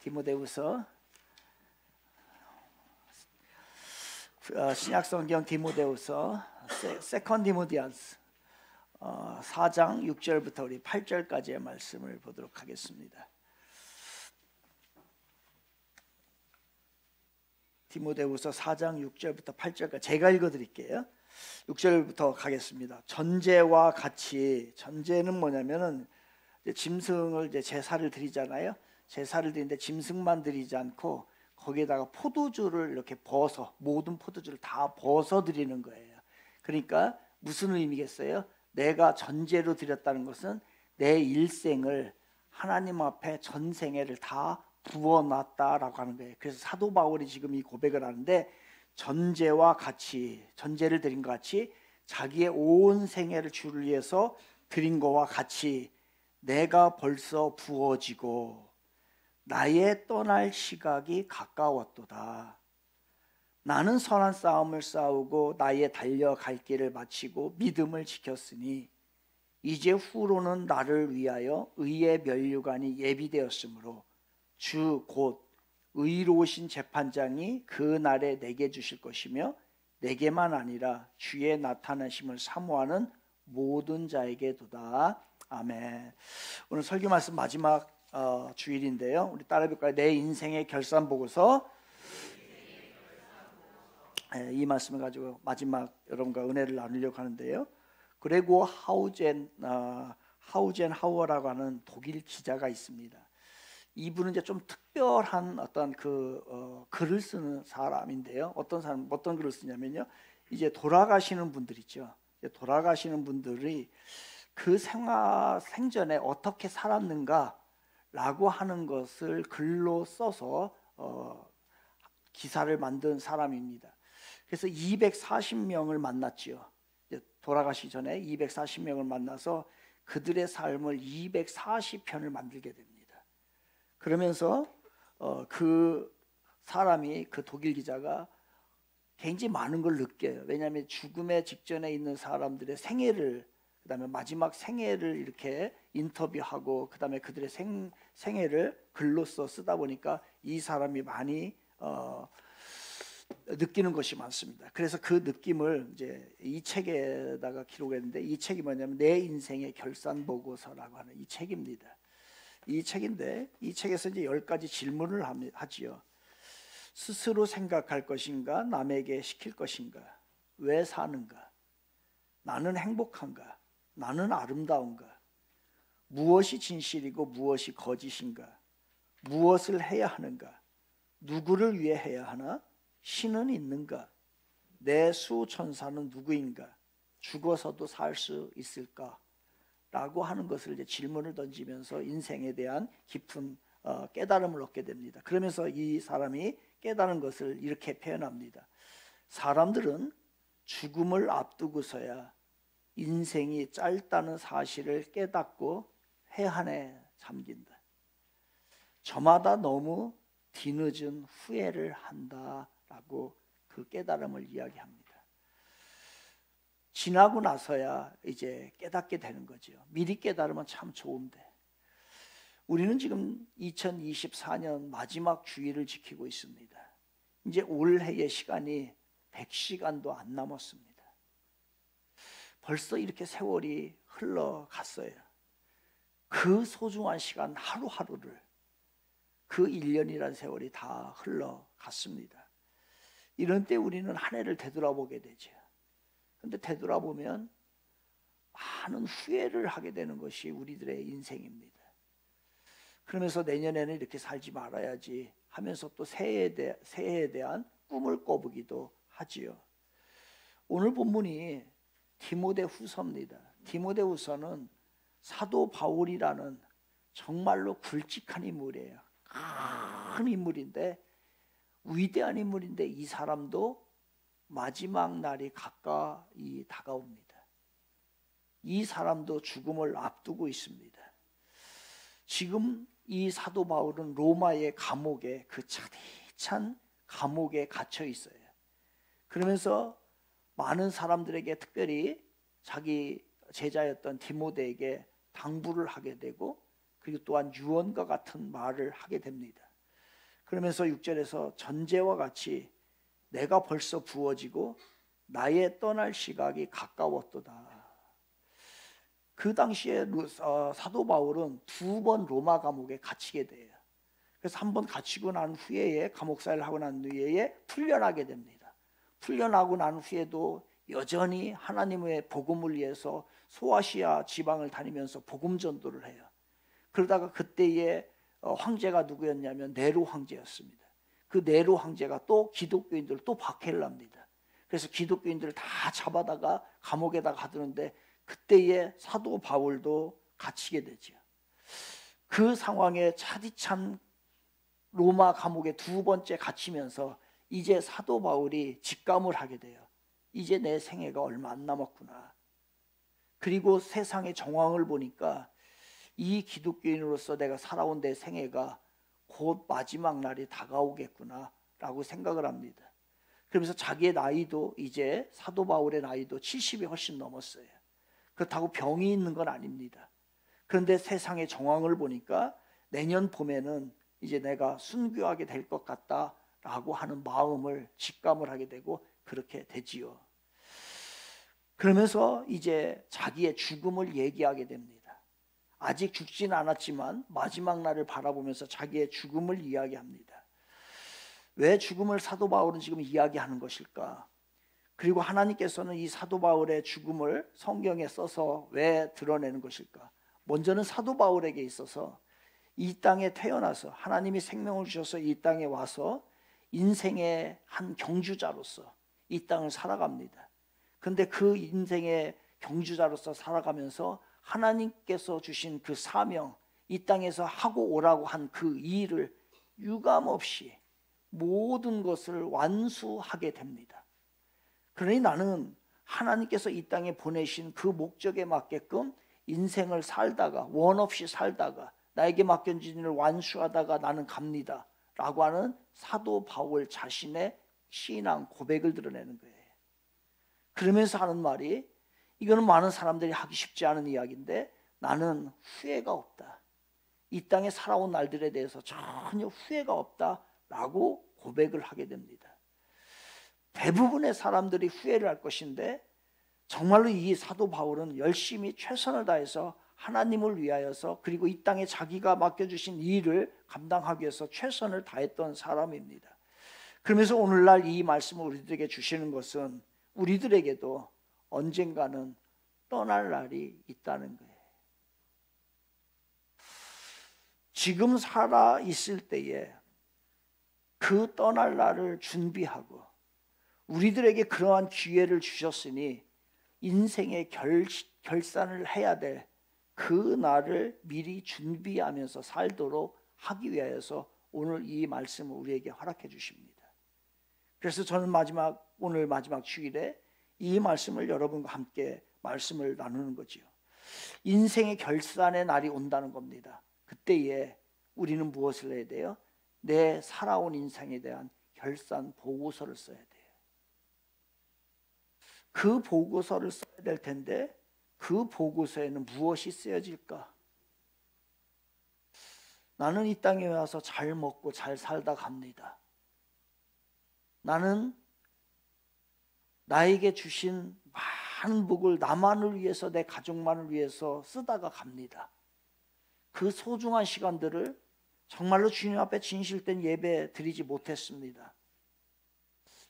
디모데후서 신약성경 디모데후서 세컨 디모디안스 4장 6절부터 우리 8절까지의 말씀을 보도록 하겠습니다. 디모데후서 4장 6절부터 8절까지 제가 읽어드릴게요. 6절부터 가겠습니다. 전제와 같이, 전제는 뭐냐면은 짐승을 제사를 드리잖아요. 제사를 드리는데 짐승만 드리지 않고 거기에다가 포도주를 이렇게 벗어, 모든 포도주를 다 벗어 드리는 거예요. 그러니까 무슨 의미겠어요? 내가 전제로 드렸다는 것은 내 일생을 하나님 앞에 전생애를 다 부어놨다라고 하는 거예요. 그래서 사도 바울이 지금 이 고백을 하는데, 전제와 같이, 전제를 드린 것 같이 자기의 온 생애를 주를 위해서 드린 것과 같이 내가 벌써 부어지고 나의 떠날 시각이 가까웠도다. 나는 선한 싸움을 싸우고 나의 달려갈 길을 마치고 믿음을 지켰으니 이제 후로는 나를 위하여 의의 면류관이 예비되었으므로 주 곧 의로우신 재판장이 그 날에 내게 주실 것이며 내게만 아니라 주의 나타나심을 사모하는 모든 자에게도다. 아멘. 오늘 설교 말씀 마지막 주일인데요. 우리 따라해볼까요? 내 인생의 결산 보고서. 이 말씀을 가지고 마지막 여러분과 은혜를 나누려고 하는데요. 그레고 하우젠하우어라고 하는 독일 기자가 있습니다. 이분은 이제 좀 특별한 어떤 글을 쓰는 사람인데요. 어떤 글을 쓰냐면요. 이제 돌아가시는 분들 있죠. 돌아가시는 분들이 그 생전에 어떻게 살았는가라고 하는 것을 글로 써서 기사를 만든 사람입니다. 그래서 240명을 만났지요. 돌아가시 전에 240명을 만나서 그들의 삶을 240편을 만들게 됩니다. 그러면서 그 사람이, 그 독일 기자가 굉장히 많은 걸 느껴요. 왜냐하면 죽음의 직전에 있는 사람들의 생애를, 그 다음에 마지막 생애를 이렇게 인터뷰하고 그 다음에 그들의 생애를 글로써 쓰다 보니까 이 사람이 많이 느끼는 것이 많습니다. 그래서 그 느낌을 이제 이 책에다가 기록했는데, 이 책이 뭐냐면 내 인생의 결산 보고서라고 하는 이 책입니다. 이 책인데, 이 책에서 이제 10가지 질문을 하지요. 스스로 생각할 것인가? 남에게 시킬 것인가? 왜 사는가? 나는 행복한가? 나는 아름다운가? 무엇이 진실이고 무엇이 거짓인가? 무엇을 해야 하는가? 누구를 위해 해야 하나? 신은 있는가? 내 수천사는 누구인가? 죽어서도 살 수 있을까? 라고 하는 것을 이제 질문을 던지면서 인생에 대한 깊은 깨달음을 얻게 됩니다. 그러면서 이 사람이 깨달은 것을 이렇게 표현합니다. 사람들은 죽음을 앞두고서야 인생이 짧다는 사실을 깨닫고 해안에 잠긴다. 저마다 너무 뒤늦은 후회를 한다라고 그 깨달음을 이야기합니다. 지나고 나서야 이제 깨닫게 되는 거죠. 미리 깨달으면 참 좋은데, 우리는 지금 2024년 마지막 주일을 지키고 있습니다. 이제 올해의 시간이 100시간도 안 남았습니다. 벌써 이렇게 세월이 흘러갔어요. 그 소중한 시간 하루하루를, 그 1년이라는 세월이 다 흘러갔습니다. 이런 때 우리는 한 해를 되돌아보게 되죠. 그런데 되돌아보면 많은 후회를 하게 되는 것이 우리들의 인생입니다. 그러면서 내년에는 이렇게 살지 말아야지 하면서 또 새해에 대한 꿈을 꿔보기도 하지요. 오늘 본문이 디모데후서입니다. 디모데후서는 사도 바울이라는 정말로 굵직한 인물이에요. 큰 인물인데, 위대한 인물인데, 이 사람도 마지막 날이 가까이 다가옵니다. 이 사람도 죽음을 앞두고 있습니다. 지금 이 사도 바울은 로마의 감옥에, 그 차디찬 감옥에 갇혀 있어요. 그러면서 많은 사람들에게, 특별히 자기 제자였던 디모데에게 당부를 하게 되고, 그리고 또한 유언과 같은 말을 하게 됩니다. 그러면서 6절에서 전제와 같이 내가 벌써 부어지고 나의 떠날 시각이 가까웠도다. 그 당시에 사도 바울은 2번 로마 감옥에 갇히게 돼요. 그래서 한 번 갇히고 난 후에 감옥살이를 하고 난 후에 풀려나게 됩니다. 풀려나고 난 후에도 여전히 하나님의 복음을 위해서 소아시아 지방을 다니면서 복음 전도를 해요. 그러다가 그때의 황제가 누구였냐면 네로 황제였습니다. 그 네로 황제가 또 기독교인들을 또 박해를 합니다. 그래서 기독교인들을 다 잡아다가 감옥에다 가두는데 그때의 사도 바울도 갇히게 되죠. 그 상황에 차디찬 로마 감옥에 2번째 갇히면서 이제 사도 바울이 직감을 하게 돼요. 이제 내 생애가 얼마 안 남았구나. 그리고 세상의 정황을 보니까 이 기독교인으로서 내가 살아온 내 생애가 곧 마지막 날이 다가오겠구나 라고 생각을 합니다. 그러면서 자기의 나이도 이제 사도 바울의 나이도 70이 훨씬 넘었어요. 그렇다고 병이 있는 건 아닙니다. 그런데 세상의 정황을 보니까 내년 봄에는 이제 내가 순교하게 될 것 같다라고 하는 마음을 직감을 하게 되고 그렇게 되지요. 그러면서 이제 자기의 죽음을 얘기하게 됩니다. 아직 죽지는 않았지만 마지막 날을 바라보면서 자기의 죽음을 이야기합니다. 왜 죽음을 사도 바울은 지금 이야기하는 것일까? 그리고 하나님께서는 이 사도 바울의 죽음을 성경에 써서 왜 드러내는 것일까? 먼저는 사도 바울에게 있어서 이 땅에 태어나서 하나님이 생명을 주셔서 이 땅에 와서 인생의 한 경주자로서 이 땅을 살아갑니다. 그런데 그 인생의 경주자로서 살아가면서 하나님께서 주신 그 사명, 이 땅에서 하고 오라고 한 그 일을 유감없이 모든 것을 완수하게 됩니다. 그러니 나는 하나님께서 이 땅에 보내신 그 목적에 맞게끔 인생을 살다가 원 없이 살다가 나에게 맡겨진 일을 완수하다가 나는 갑니다 라고 하는 사도 바울 자신의 신앙 고백을 드러내는 거예요. 그러면서 하는 말이, 이거는 많은 사람들이 하기 쉽지 않은 이야기인데, 나는 후회가 없다. 이 땅에 살아온 날들에 대해서 전혀 후회가 없다라고 고백을 하게 됩니다. 대부분의 사람들이 후회를 할 것인데 정말로 이 사도 바울은 열심히 최선을 다해서 하나님을 위하여서 그리고 이 땅에 자기가 맡겨주신 일을 감당하기 위해서 최선을 다했던 사람입니다. 그러면서 오늘날 이 말씀을 우리들에게 주시는 것은 우리들에게도 언젠가는 떠날 날이 있다는 거예요. 지금 살아 있을 때에 그 떠날 날을 준비하고 우리들에게 그러한 기회를 주셨으니 인생의 결산을 해야 될 그 날을 미리 준비하면서 살도록 하기 위해서 오늘 이 말씀을 우리에게 허락해 주십니다. 그래서 저는 오늘 마지막 주일에 이 말씀을 여러분과 함께 말씀을 나누는 거지요. 인생의 결산의 날이 온다는 겁니다. 그때에 우리는 무엇을 해야 돼요? 내 살아온 인생에 대한 결산 보고서를 써야 돼요. 그 보고서를 써야 될 텐데 그 보고서에는 무엇이 쓰여질까? 나는 이 땅에 와서 잘 먹고 잘 살다 갑니다. 나는 나에게 주신 많은 복을 나만을 위해서, 내 가족만을 위해서 쓰다가 갑니다. 그 소중한 시간들을 정말로 주님 앞에 진실된 예배 드리지 못했습니다.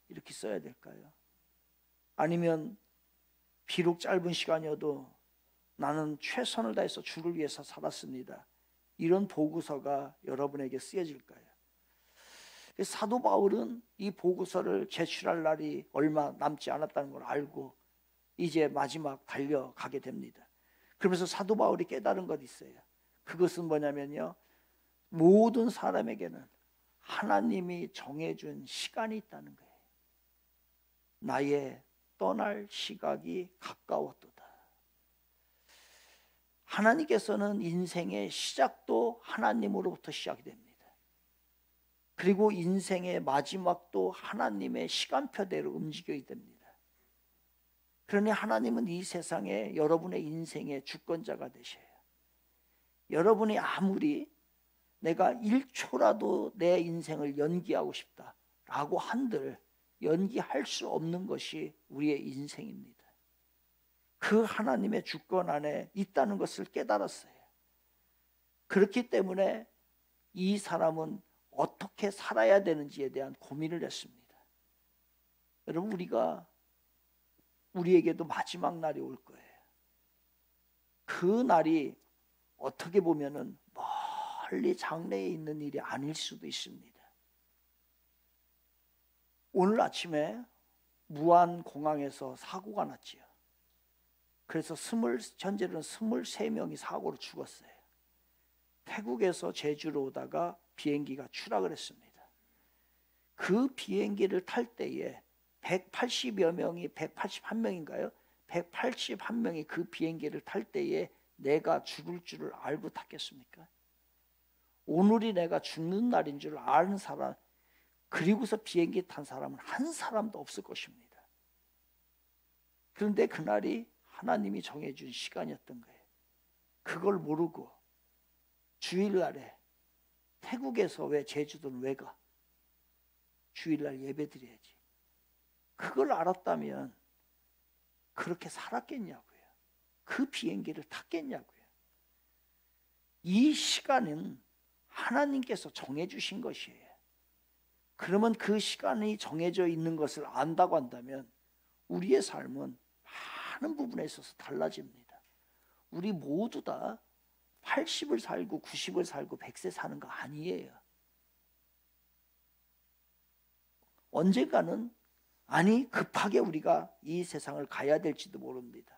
이렇게 써야 될까요? 아니면 비록 짧은 시간이어도 나는 최선을 다해서 주를 위해서 살았습니다. 이런 보고서가 여러분에게 쓰여질까요? 사도 바울은 이 보고서를 제출할 날이 얼마 남지 않았다는 걸 알고 이제 마지막 달려가게 됩니다. 그러면서 사도 바울이 깨달은 것이 있어요. 그것은 뭐냐면요, 모든 사람에게는 하나님이 정해준 시간이 있다는 거예요. 나의 떠날 시각이 가까웠도다. 하나님께서는 인생의 시작도 하나님으로부터 시작이 됩니다. 그리고 인생의 마지막도 하나님의 시간표대로 움직여야 됩니다. 그러니 하나님은 이 세상에 여러분의 인생의 주권자가 되셔요. 여러분이 아무리 내가 1초라도 내 인생을 연기하고 싶다라고 한들 연기할 수 없는 것이 우리의 인생입니다. 그 하나님의 주권 안에 있다는 것을 깨달았어요. 그렇기 때문에 이 사람은 어떻게 살아야 되는지에 대한 고민을 했습니다. 여러분, 우리에게도 마지막 날이 올 거예요. 그 날이 어떻게 보면은 멀리 장래에 있는 일이 아닐 수도 있습니다. 오늘 아침에 무안공항에서 사고가 났지요. 그래서 현재는 23명이 사고로 죽었어요. 태국에서 제주로 오다가 비행기가 추락을 했습니다. 그 비행기를 탈 때에 180여 명이 181명인가요? 181명이 그 비행기를 탈 때에 내가 죽을 줄을 알고 탔겠습니까? 오늘이 내가 죽는 날인 줄 아는 사람, 그리고서 비행기 탄 사람은 한 사람도 없을 것입니다. 그런데 그날이 하나님이 정해준 시간이었던 거예요. 그걸 모르고 주일날에 태국에서 왜 제주도는 왜 가? 주일날 예배 드려야지. 그걸 알았다면 그렇게 살았겠냐고요. 그 비행기를 탔겠냐고요. 이 시간은 하나님께서 정해주신 것이에요. 그러면 그 시간이 정해져 있는 것을 안다고 한다면 우리의 삶은 많은 부분에 있어서 달라집니다. 우리 모두 다 80을 살고 90을 살고 100세 사는 거 아니에요. 언젠가는 급하게 우리가 이 세상을 가야 될지도 모릅니다.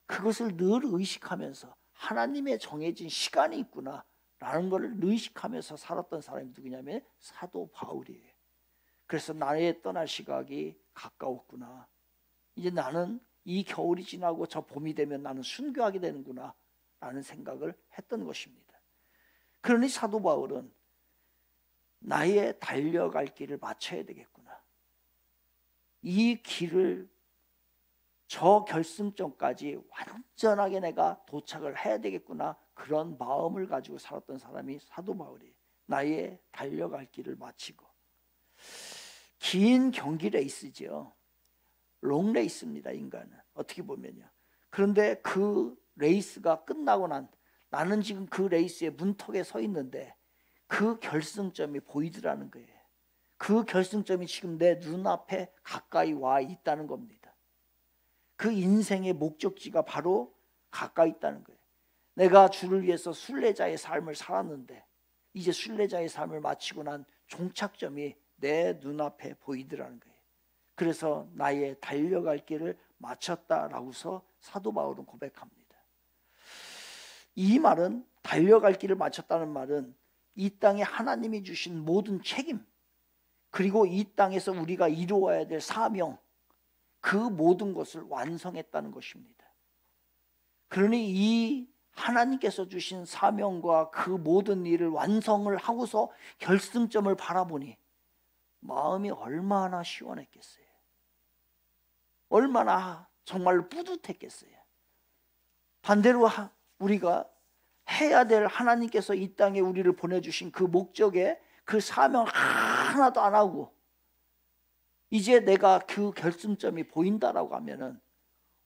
그것을 늘 의식하면서 하나님의 정해진 시간이 있구나 라는 것을 의식하면서 살았던 사람이 누구냐면 사도 바울이에요. 그래서 나의 떠날 시각이 가까웠구나. 이제 나는 이 겨울이 지나고 저 봄이 되면 나는 순교하게 되는구나 라는 생각을 했던 것입니다. 그러니 사도 바울은 나의 달려갈 길을 마쳐야 되겠구나. 이 길을 저 결승점까지 완전하게 내가 도착을 해야 되겠구나. 그런 마음을 가지고 살았던 사람이 사도 바울이에요. 나의 달려갈 길을 마치고. 긴 경기 레이스죠. 롱 레이스입니다. 인간은 어떻게 보면요. 그런데 그 레이스가 끝나고 나는 지금 그 레이스의 문턱에 서 있는데 그 결승점이 보이더라는 거예요. 그 결승점이 지금 내 눈앞에 가까이 와 있다는 겁니다. 그 인생의 목적지가 바로 가까이 있다는 거예요. 내가 주를 위해서 순례자의 삶을 살았는데 이제 순례자의 삶을 마치고 난 종착점이 내 눈앞에 보이더라는 거예요. 그래서 나의 달려갈 길을 마쳤다라고서 사도 바울은 고백합니다. 이 말은, 달려갈 길을 마쳤다는 말은 이 땅에 하나님이 주신 모든 책임, 그리고 이 땅에서 우리가 이루어야 될 사명, 그 모든 것을 완성했다는 것입니다. 그러니 이 하나님께서 주신 사명과 그 모든 일을 완성을 하고서 결승점을 바라보니 마음이 얼마나 시원했겠어요. 얼마나 정말로 뿌듯했겠어요. 반대로 우리가 해야 될, 하나님께서 이 땅에 우리를 보내주신 그 목적에 그 사명 하나도 안 하고 이제 내가 그 결승점이 보인다라고 하면은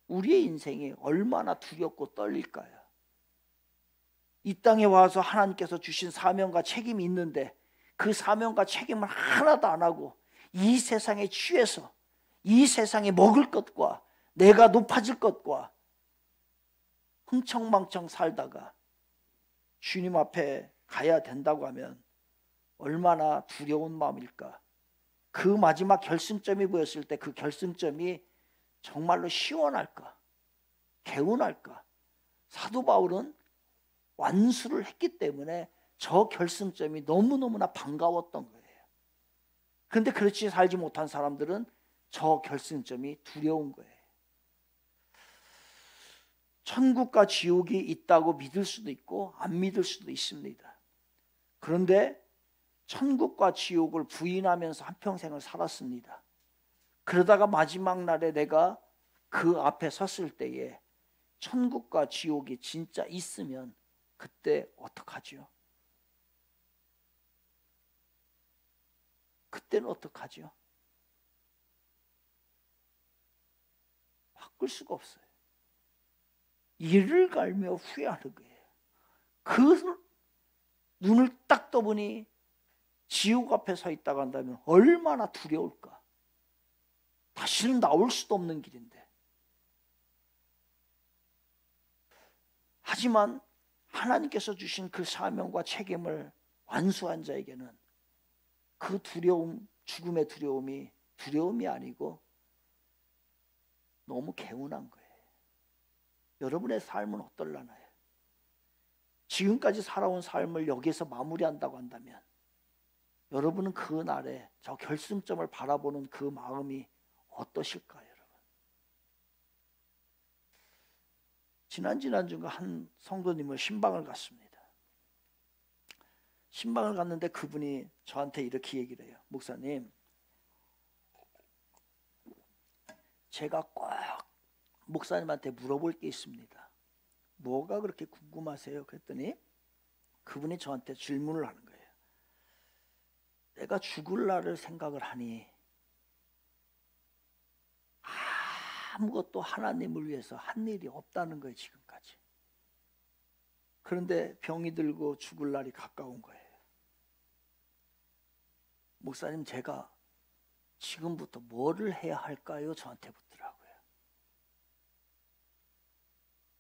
우리의 인생이 얼마나 두렵고 떨릴까요? 이 땅에 와서 하나님께서 주신 사명과 책임이 있는데 그 사명과 책임을 하나도 안 하고 이 세상에 취해서 이 세상에 먹을 것과 내가 높아질 것과 흥청망청 살다가 주님 앞에 가야 된다고 하면 얼마나 두려운 마음일까. 그 마지막 결승점이 보였을 때 그 결승점이 정말로 시원할까, 개운할까. 사도 바울은 완수를 했기 때문에 저 결승점이 너무너무나 반가웠던 거예요. 그런데 그렇지 살지 못한 사람들은 저 결승점이 두려운 거예요. 천국과 지옥이 있다고 믿을 수도 있고 안 믿을 수도 있습니다. 그런데 천국과 지옥을 부인하면서 한평생을 살았습니다. 그러다가 마지막 날에 내가 그 앞에 섰을 때에 천국과 지옥이 진짜 있으면 그때 어떡하죠? 그때는 어떡하죠? 바꿀 수가 없어요. 이를 갈며 후회하는 거예요. 그 눈을 딱 떠보니 지옥 앞에 서 있다고 한다면 얼마나 두려울까. 다시는 나올 수도 없는 길인데. 하지만 하나님께서 주신 그 사명과 책임을 완수한 자에게는 그 두려움, 죽음의 두려움이 아니고 너무 개운한 거예요. 여러분의 삶은 어떨라나요? 지금까지 살아온 삶을 여기에서 마무리한다고 한다면 여러분은 그 날에 저 결승점을 바라보는 그 마음이 어떠실까요, 여러분? 지난주가 한 성도님을 신방을 갔습니다. 신방을 갔는데 그분이 저한테 이렇게 얘기를 해요. 목사님, 제가 꼭 목사님한테 물어볼 게 있습니다. 뭐가 그렇게 궁금하세요? 그랬더니 그분이 저한테 질문을 하는 거예요. 내가 죽을 날을 생각을 하니 아무것도 하나님을 위해서 한 일이 없다는 거예요, 지금까지. 그런데 병이 들고 죽을 날이 가까운 거예요. 목사님, 제가 지금부터 뭐를 해야 할까요? 저한테 묻더라고요.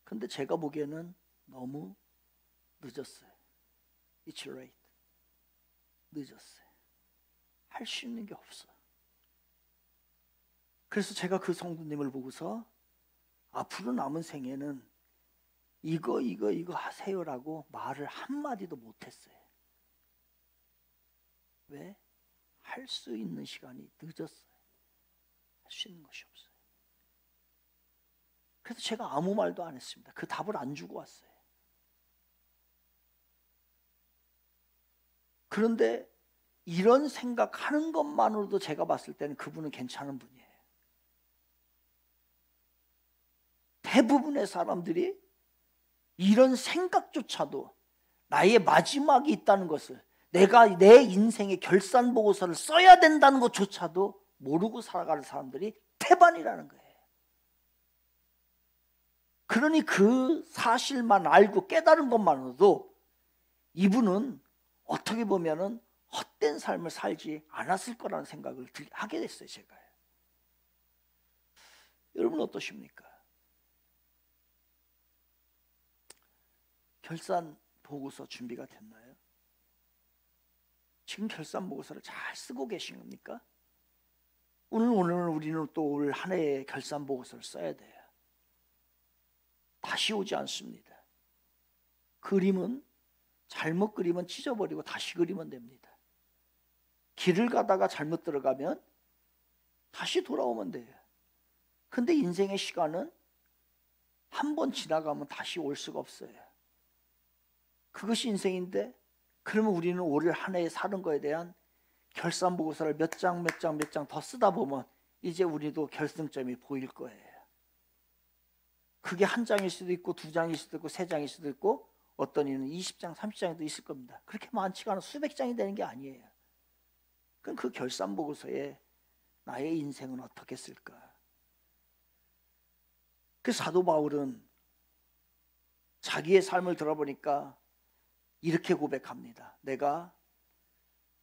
근데 제가 보기에는 너무 늦었어요. It's late. 늦었어요. 할 수 있는 게 없어. 그래서 제가 그 성도님을 보고서 앞으로 남은 생에는 이거 하세요라고 말을 한마디도 못했어요. 왜? 할 수 있는 시간이 늦었어요. 할 수 있는 것이 없어요. 그래서 제가 아무 말도 안 했습니다. 그 답을 안 주고 왔어요. 그런데 이런 생각하는 것만으로도 제가 봤을 때는 그분은 괜찮은 분이에요. 대부분의 사람들이 이런 생각조차도 나의 마지막이 있다는 것을, 내가 내 인생의 결산보고서를 써야 된다는 것조차도 모르고 살아가는 사람들이 태반이라는 거예요. 그러니 그 사실만 알고 깨달은 것만으로도 이분은 어떻게 보면은 헛된 삶을 살지 않았을 거라는 생각을 하게 됐어요, 제가. 여러분 어떠십니까? 결산 보고서 준비가 됐나요? 지금 결산 보고서를 잘 쓰고 계신 겁니까? 오늘 우리는 또 올 한 해의 결산 보고서를 써야 돼요. 다시 오지 않습니다. 그림은 잘못 그리면 찢어버리고 다시 그리면 됩니다. 길을 가다가 잘못 들어가면 다시 돌아오면 돼요. 근데 인생의 시간은 한 번 지나가면 다시 올 수가 없어요. 그것이 인생인데, 그러면 우리는 올 한 해에 사는 거에 대한 결산보고서를 몇 장 더 쓰다 보면 이제 우리도 결승점이 보일 거예요. 그게 한 장일 수도 있고 두 장일 수도 있고 세 장일 수도 있고 어떤 이는 20장, 30장도 있을 겁니다. 그렇게 많지가 않아 수백 장이 되는 게 아니에요. 그럼 그 결산보고서에 나의 인생은 어떻겠을까? 그 사도 바울은 자기의 삶을 들어보니까 이렇게 고백합니다. 내가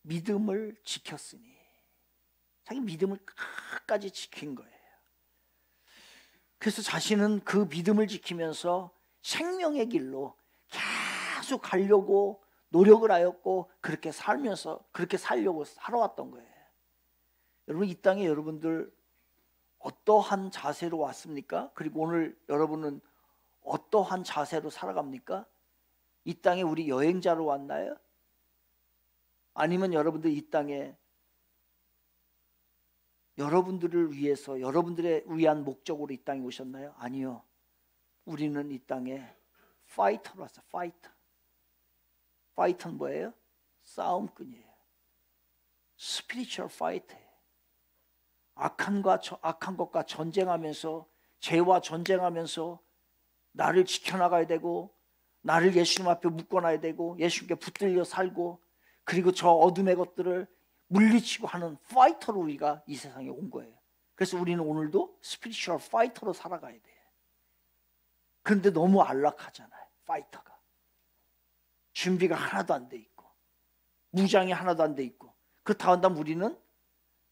믿음을 지켰으니. 자기 믿음을 끝까지 지킨 거예요. 그래서 자신은 그 믿음을 지키면서 생명의 길로 계속 가려고 노력을 하였고 그렇게 살려고 살아왔던 거예요. 여러분, 이 땅에 여러분들 어떠한 자세로 왔습니까? 그리고 오늘 여러분은 어떠한 자세로 살아갑니까? 이 땅에 우리 여행자로 왔나요? 아니면 여러분들 이 땅에 여러분들을 위해서, 여러분들의 위한 목적으로 이 땅에 오셨나요? 아니요. 우리는 이 땅에 파이터로 왔어요. 파이터는 뭐예요? 싸움꾼이에요. 스피리추얼 파이터예요. 악한 것과 전쟁하면서, 죄와 전쟁하면서 나를 지켜나가야 되고, 나를 예수님 앞에 묶어놔야 되고, 예수님께 붙들려 살고, 그리고 저 어둠의 것들을 물리치고 하는 파이터로 우리가 이 세상에 온 거예요. 그래서 우리는 오늘도 스피리추얼 파이터로 살아가야 돼요. 그런데 너무 안락하잖아요. 파이터가 준비가 하나도 안 돼 있고 무장이 하나도 안 돼 있고, 그렇다 한다면 우리는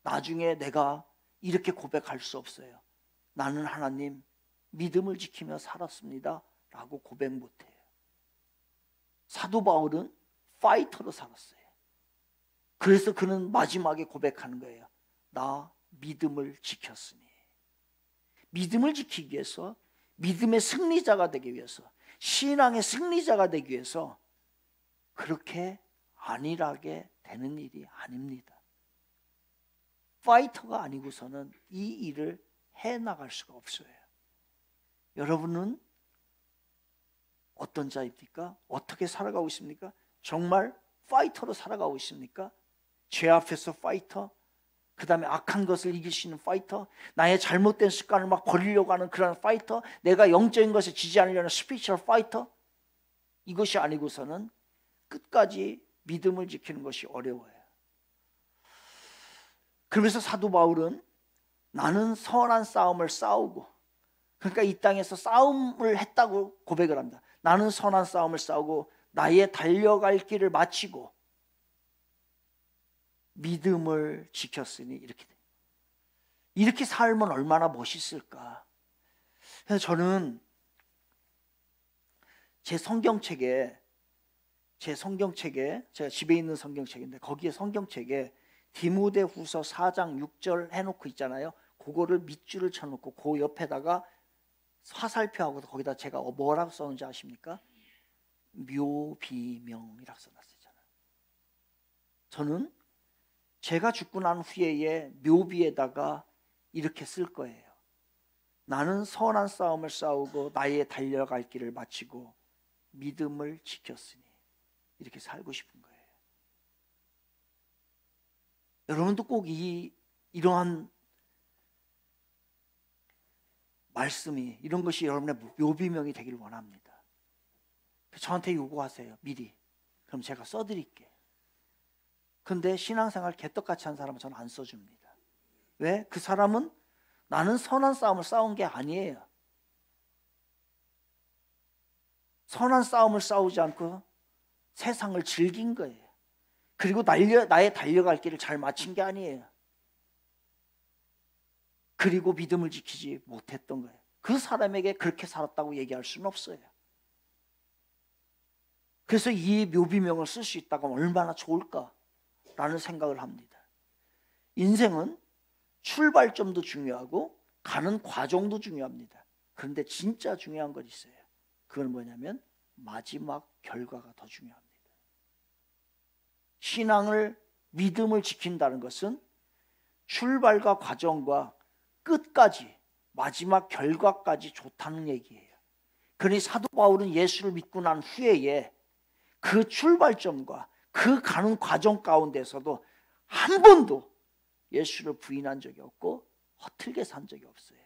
나중에 내가 이렇게 고백할 수 없어요. 나는 하나님 믿음을 지키며 살았습니다 라고 고백 못해요. 사도 바울은 파이터로 살았어요. 그래서 그는 마지막에 고백하는 거예요. 나 믿음을 지켰으니. 믿음을 지키기 위해서, 믿음의 승리자가 되기 위해서, 신앙의 승리자가 되기 위해서 그렇게 안일하게 되는 일이 아닙니다. 파이터가 아니고서는 이 일을 해나갈 수가 없어요. 여러분은 어떤 자입니까? 어떻게 살아가고 있습니까? 정말 파이터로 살아가고 있습니까? 죄 앞에서 파이터, 그 다음에 악한 것을 이길 수 있는 파이터, 나의 잘못된 습관을 막 버리려고 하는 그런 파이터, 내가 영적인 것에 지지 않으려는 스피리추얼 파이터, 이것이 아니고서는 끝까지 믿음을 지키는 것이 어려워요. 그러면서 사도 바울은 나는 선한 싸움을 싸우고, 그러니까 이 땅에서 싸움을 했다고 고백을 합니다. 나는 선한 싸움을 싸우고 나의 달려갈 길을 마치고 믿음을 지켰으니. 이렇게 돼요. 이렇게 살면 얼마나 멋있을까. 그래서 저는 제 성경책에 제가 집에 있는 성경책인데, 거기에 성경책에 디모데후서 4장 6절 해놓고 있잖아요. 그거를 밑줄을 쳐놓고 그 옆에다가 화살표하고 거기다 제가 뭐라고 써놓은지 아십니까? 묘비명이라고 써놨잖아요. 저는 제가 죽고 난 후에 묘비에다가 이렇게 쓸 거예요. 나는 선한 싸움을 싸우고 나의 달려갈 길을 마치고 믿음을 지켰으니. 이렇게 살고 싶은 거예요. 여러분도 꼭 이러한 말씀이, 이런 것이 여러분의 묘비명이 되길 원합니다. 저한테 요구하세요. 미리. 그럼 제가 써드릴게요. 근데 신앙생활 개떡같이 한 사람은 저는 안 써줍니다. 왜? 그 사람은 나는 선한 싸움을 싸운 게 아니에요. 선한 싸움을 싸우지 않고 세상을 즐긴 거예요. 그리고 나의 달려갈 길을 잘 마친 게 아니에요. 그리고 믿음을 지키지 못했던 거예요. 그 사람에게 그렇게 살았다고 얘기할 수는 없어요. 그래서 이 묘비명을 쓸 수 있다고 하면 얼마나 좋을까라는 생각을 합니다. 인생은 출발점도 중요하고 가는 과정도 중요합니다. 그런데 진짜 중요한 건 있어요. 그건 뭐냐면 마지막 결과가 더 중요합니다. 신앙을, 믿음을 지킨다는 것은 출발과 과정과 끝까지, 마지막 결과까지 좋다는 얘기예요. 그러니 사도 바울은 예수를 믿고 난 후에 그 출발점과 그 가는 과정 가운데서도 한 번도 예수를 부인한 적이 없고 허틀게 산 적이 없어요.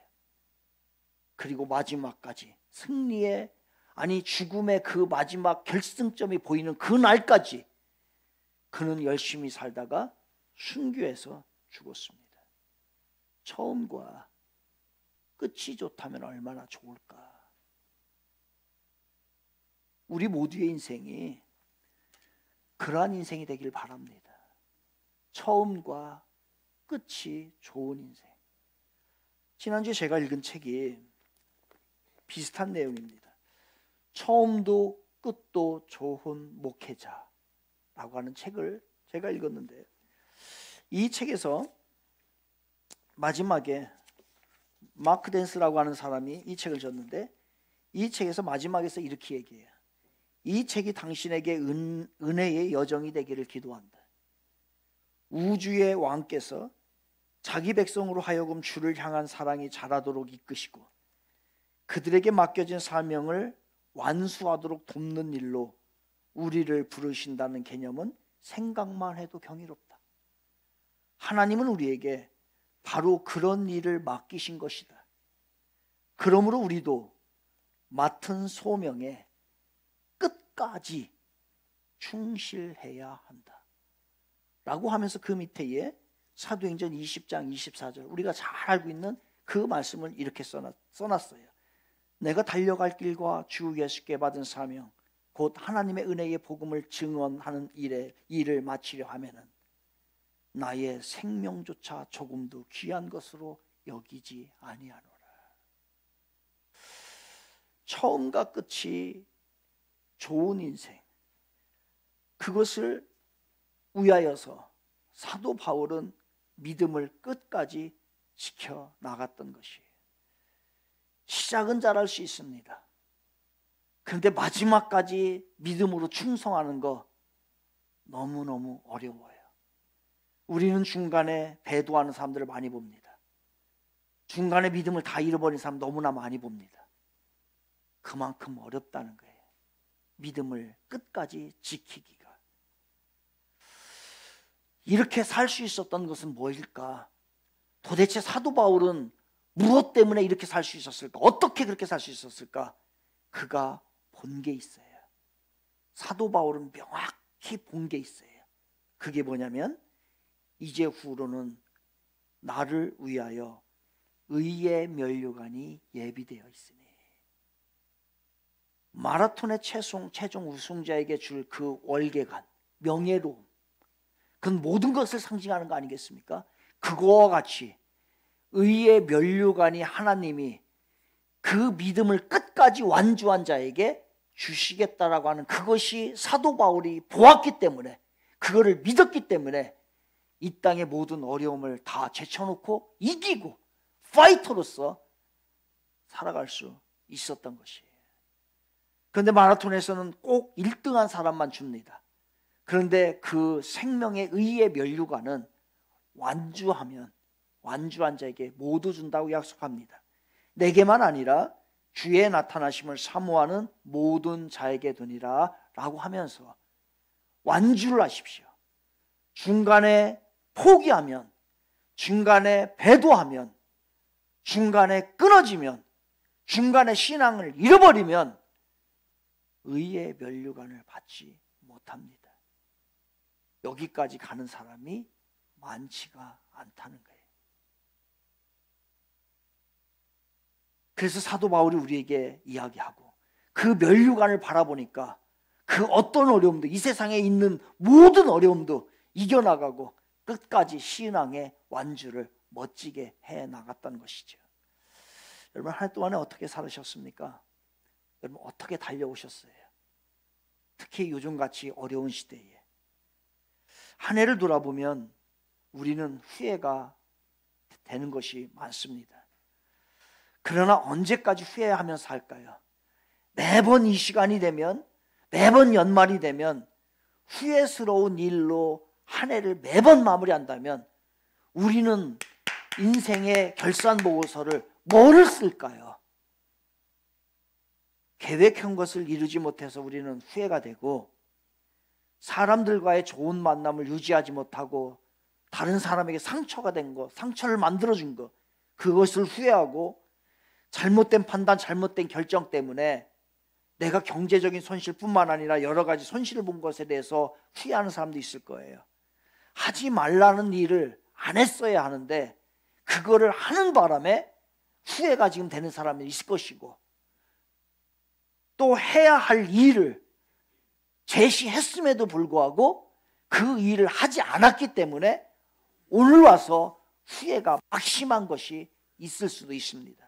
그리고 마지막까지 승리의, 아니 죽음의 그 마지막 결승점이 보이는 그 날까지 그는 열심히 살다가 순교해서 죽었습니다. 처음과 끝이 좋다면 얼마나 좋을까. 우리 모두의 인생이 그러한 인생이 되길 바랍니다. 처음과 끝이 좋은 인생. 지난주에 제가 읽은 책이 비슷한 내용입니다. 처음도 끝도 좋은 목회자라고 하는 책을 제가 읽었는데, 이 책에서 마지막에 마크 댄스라고 하는 사람이 이 책을 줬는데, 이 책에서 마지막에서 이렇게 얘기해요. 이 책이 당신에게 은혜의 여정이 되기를 기도한다. 우주의 왕께서 자기 백성으로 하여금 주를 향한 사랑이 자라도록 이끄시고 그들에게 맡겨진 사명을 완수하도록 돕는 일로 우리를 부르신다는 개념은 생각만 해도 경이롭다. 하나님은 우리에게 바로 그런 일을 맡기신 것이다. 그러므로 우리도 맡은 소명에 끝까지 충실해야 한다 라고 하면서 그 밑에 사도행전 20장 24절 우리가 잘 알고 있는 그 말씀을 이렇게 써놨어요. 내가 달려갈 길과 주 예수께 받은 사명 곧 하나님의 은혜의 복음을 증언하는 일을 마치려 하면은 나의 생명조차 조금도 귀한 것으로 여기지 아니하노라. 처음과 끝이 좋은 인생, 그것을 위하여서 사도 바울은 믿음을 끝까지 지켜나갔던 것이에요. 시작은 잘할 수 있습니다. 그런데 마지막까지 믿음으로 충성하는 거 너무너무 어려워요. 우리는 중간에 배도하는 사람들을 많이 봅니다. 중간에 믿음을 다 잃어버린 사람 너무나 많이 봅니다. 그만큼 어렵다는 거예요. 믿음을 끝까지 지키기가. 이렇게 살 수 있었던 것은 뭐일까? 도대체 사도 바울은 무엇 때문에 이렇게 살 수 있었을까? 어떻게 그렇게 살 수 있었을까? 그가 본 게 있어요. 사도 바울은 명확히 본 게 있어요. 그게 뭐냐면 이제 후로는 나를 위하여 의의 면류관이 예비되어 있으니 마라톤의 최종 우승자에게 줄 그 월계관, 명예로움, 그건 모든 것을 상징하는 거 아니겠습니까? 그거와 같이 의의 면류관이 하나님이 그 믿음을 끝까지 완주한 자에게 주시겠다라고 하는 그것이 사도 바울이 보았기 때문에, 그거를 믿었기 때문에 이 땅의 모든 어려움을 다 제쳐놓고 이기고 파이터로서 살아갈 수 있었던 것이에요. 그런데 마라톤에서는 꼭 1등한 사람만 줍니다. 그런데 그 생명의 의의 면류관은 완주한 자에게 모두 준다고 약속합니다. 내게만 아니라 주의 나타나심을 사모하는 모든 자에게 되니라 라고 하면서 완주를 하십시오. 중간에 포기하면, 중간에 배도하면, 중간에 끊어지면, 중간에 신앙을 잃어버리면 의의 면류관을 받지 못합니다. 여기까지 가는 사람이 많지가 않다는 거예요. 그래서 사도 바울이 우리에게 이야기하고 그 면류관을 바라보니까 그 어떤 어려움도, 이 세상에 있는 모든 어려움도 이겨나가고 끝까지 신앙의 완주를 멋지게 해나갔다는 것이죠. 여러분, 한 해 동안에 어떻게 살으셨습니까? 여러분, 어떻게 달려오셨어요? 특히 요즘같이 어려운 시대에 한 해를 돌아보면 우리는 후회가 되는 것이 많습니다. 그러나 언제까지 후회하면서 살까요? 매번 이 시간이 되면, 매번 연말이 되면 후회스러운 일로 한 해를 매번 마무리한다면 우리는 인생의 결산보고서를 뭐를 쓸까요? 계획한 것을 이루지 못해서 우리는 후회가 되고, 사람들과의 좋은 만남을 유지하지 못하고 다른 사람에게 상처가 된 거, 상처를 만들어준 거, 그것을 후회하고, 잘못된 판단, 잘못된 결정 때문에 내가 경제적인 손실뿐만 아니라 여러 가지 손실을 본 것에 대해서 후회하는 사람도 있을 거예요. 하지 말라는 일을 안 했어야 하는데 그거를 하는 바람에 후회가 지금 되는 사람이 있을 것이고, 또 해야 할 일을 제시했음에도 불구하고 그 일을 하지 않았기 때문에 오늘 와서 후회가 막심한 것이 있을 수도 있습니다.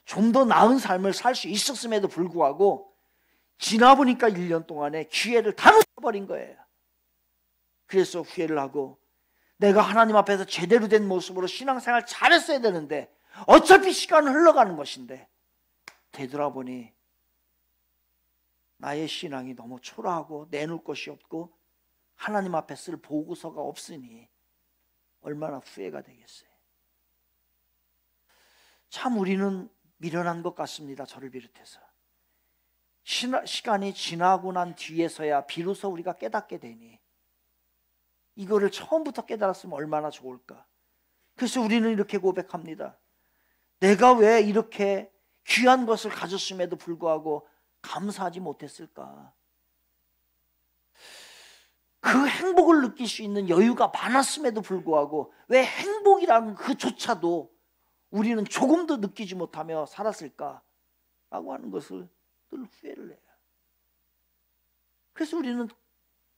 좀 더 나은 삶을 살 수 있었음에도 불구하고 지나보니까 1년 동안에 기회를 다 놓쳐버린 거예요. 그래서 후회를 하고, 내가 하나님 앞에서 제대로 된 모습으로 신앙생활 잘했어야 되는데 어차피 시간은 흘러가는 것인데 되돌아보니 나의 신앙이 너무 초라하고 내놓을 것이 없고 하나님 앞에 쓸 보고서가 없으니 얼마나 후회가 되겠어요. 참 우리는 미련한 것 같습니다. 저를 비롯해서. 시간이 지나고 난 뒤에서야 비로소 우리가 깨닫게 되니 이거를 처음부터 깨달았으면 얼마나 좋을까. 그래서 우리는 이렇게 고백합니다. 내가 왜 이렇게 귀한 것을 가졌음에도 불구하고 감사하지 못했을까. 그 행복을 느낄 수 있는 여유가 많았음에도 불구하고 왜 행복이라는 그조차도 우리는 조금도 느끼지 못하며 살았을까? 라고 하는 것을 늘 후회를 해요. 그래서 우리는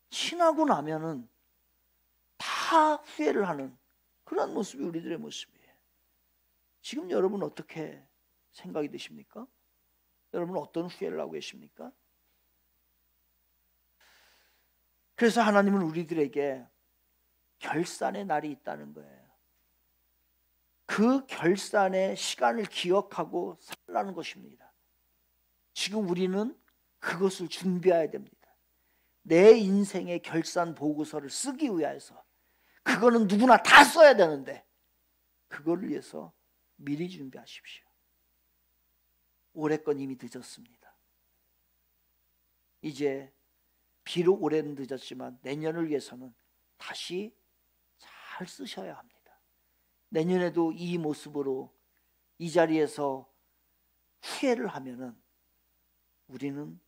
지나고 나면은 다 후회를 하는 그런 모습이 우리들의 모습이에요. 지금 여러분 어떻게 생각이 드십니까? 여러분 어떤 후회를 하고 계십니까? 그래서 하나님은 우리들에게 결산의 날이 있다는 거예요. 그 결산의 시간을 기억하고 살라는 것입니다. 지금 우리는 그것을 준비해야 됩니다. 내 인생의 결산 보고서를 쓰기 위해서 그거는 누구나 다 써야 되는데 그걸 위해서 미리 준비하십시오. 올해 건 이미 늦었습니다. 이제 비록 올해는 늦었지만 내년을 위해서는 다시 잘 쓰셔야 합니다. 내년에도 이 모습으로 이 자리에서 후회를 하면은 우리는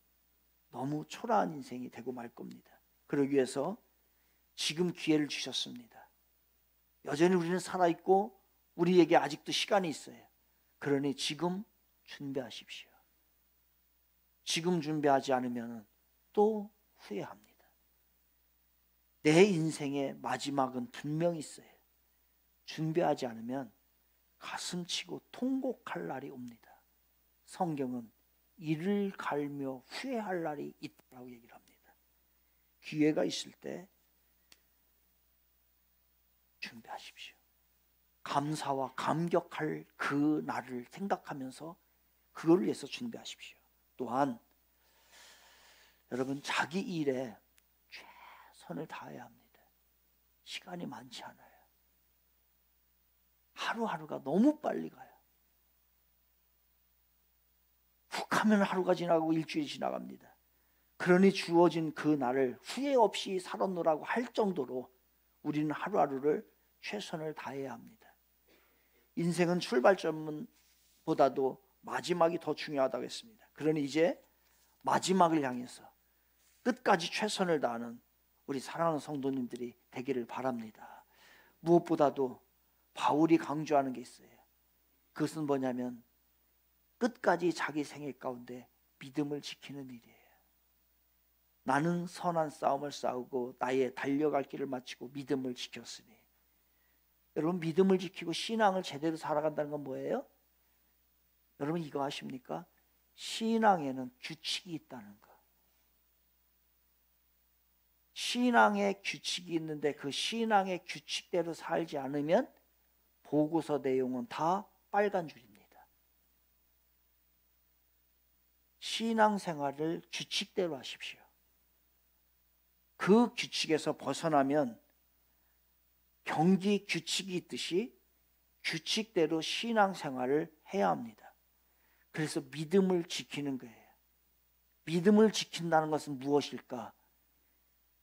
너무 초라한 인생이 되고 말 겁니다. 그러기 위해서 지금 기회를 주셨습니다. 여전히 우리는 살아있고 우리에게 아직도 시간이 있어요. 그러니 지금 준비하십시오. 지금 준비하지 않으면 또 후회합니다. 내 인생의 마지막은 분명히 있어요. 준비하지 않으면 가슴치고 통곡할 날이 옵니다. 성경은 이를 갈며 후회할 날이 있다고 얘기를 합니다. 기회가 있을 때 준비하십시오. 감사와 감격할 그 날을 생각하면서 그걸 위해서 준비하십시오. 또한 여러분 자기 일에 최선을 다해야 합니다. 시간이 많지 않아요. 하루하루가 너무 빨리 가요. 훅 하면 하루가 지나가고 일주일이 지나갑니다. 그러니 주어진 그 날을 후회 없이 살았노라고 할 정도로 우리는 하루하루를 최선을 다해야 합니다. 인생은 출발점보다도 마지막이 더 중요하다고 했습니다. 그러니 이제 마지막을 향해서 끝까지 최선을 다하는 우리 사랑하는 성도님들이 되기를 바랍니다. 무엇보다도 바울이 강조하는 게 있어요. 그것은 뭐냐면 끝까지 자기 생애 가운데 믿음을 지키는 일이에요. 나는 선한 싸움을 싸우고 나의 달려갈 길을 마치고 믿음을 지켰으니. 여러분 믿음을 지키고 신앙을 제대로 살아간다는 건 뭐예요? 여러분 이거 아십니까? 신앙에는 규칙이 있다는 거. 신앙의 규칙이 있는데 그 신앙의 규칙대로 살지 않으면 보고서 내용은 다 빨간 줄입니다. 신앙생활을 규칙대로 하십시오. 그 규칙에서 벗어나면 경기 규칙이 있듯이 규칙대로 신앙생활을 해야 합니다. 그래서 믿음을 지키는 거예요. 믿음을 지킨다는 것은 무엇일까?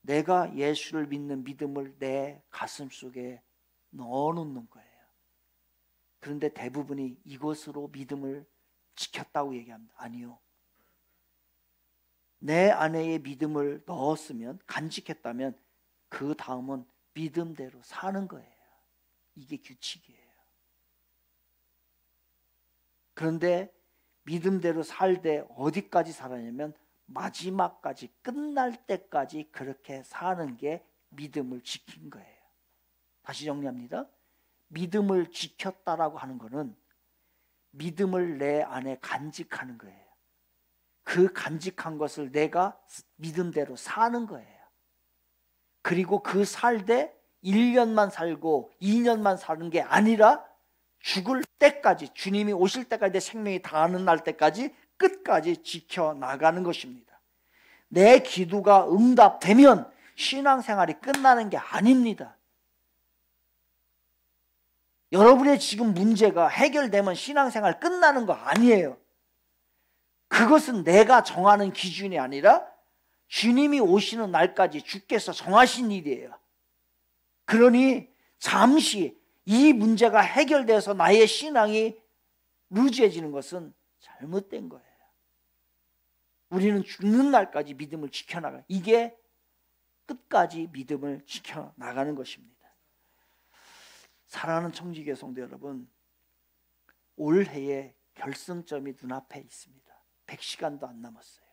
내가 예수를 믿는 믿음을 내 가슴 속에 넣어놓는 거예요. 그런데 대부분이 이것으로 믿음을 지켰다고 얘기합니다. 아니요. 내 안에 믿음을 넣었으면, 간직했다면 그 다음은 믿음대로 사는 거예요. 이게 규칙이에요. 그런데 믿음대로 살 때 어디까지 살았냐면 마지막까지, 끝날 때까지 그렇게 사는 게 믿음을 지킨 거예요. 다시 정리합니다. 믿음을 지켰다라고 하는 것은 믿음을 내 안에 간직하는 거예요. 그 간직한 것을 내가 믿음대로 사는 거예요. 그리고 그 살 때 1년만 살고 2년만 사는 게 아니라 죽을 때까지, 주님이 오실 때까지, 내 생명이 다하는 날 때까지 끝까지 지켜나가는 것입니다. 내 기도가 응답되면 신앙생활이 끝나는 게 아닙니다. 여러분의 지금 문제가 해결되면 신앙생활 끝나는 거 아니에요. 그것은 내가 정하는 기준이 아니라 주님이 오시는 날까지 주께서 정하신 일이에요. 그러니 잠시 이 문제가 해결돼서 나의 신앙이 루즈해지는 것은 잘못된 거예요. 우리는 죽는 날까지 믿음을 지켜나가요. 이게 끝까지 믿음을 지켜 나가는 것입니다. 사랑하는 청지기의 성도 여러분, 올해의 결승점이 눈앞에 있습니다. 100시간도 안 남았어요.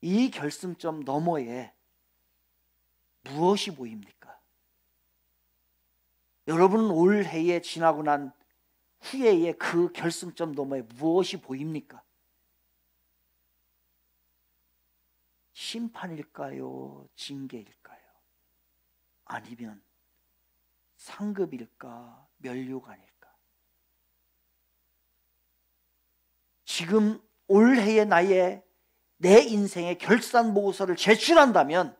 이 결승점 너머에 무엇이 보입니까? 여러분은 올해에 지나고 난 후에의 그 결승점 너머에 무엇이 보입니까? 심판일까요? 징계일까요? 아니면 상급일까? 면류관일까? 지금 올해의 내 인생의 결산 보고서를 제출한다면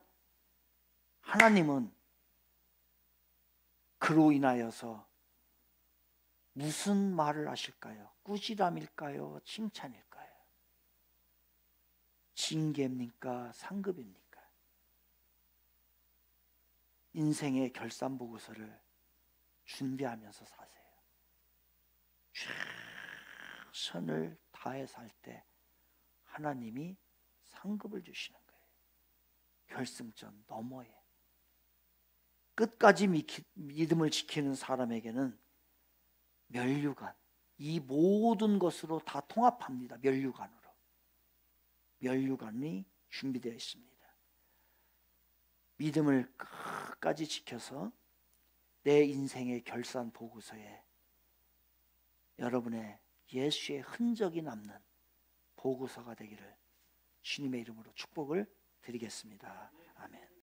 하나님은 그로 인하여서 무슨 말을 하실까요? 꾸지람일까요? 칭찬일까요? 징계입니까? 상급입니까? 인생의 결산 보고서를 준비하면서 사세요. 최선을 다해서 할 때 하나님이 상급을 주시는 거예요. 결승점 너머에. 끝까지 믿음을 지키는 사람에게는 면류관, 이 모든 것으로 다 통합합니다. 면류관으로. 면류관이 준비되어 있습니다. 믿음을 끝까지 지켜서 내 인생의 결산 보고서에 여러분의 예수의 흔적이 남는 보고서가 되기를 주님의 이름으로 축복을 드리겠습니다. 아멘.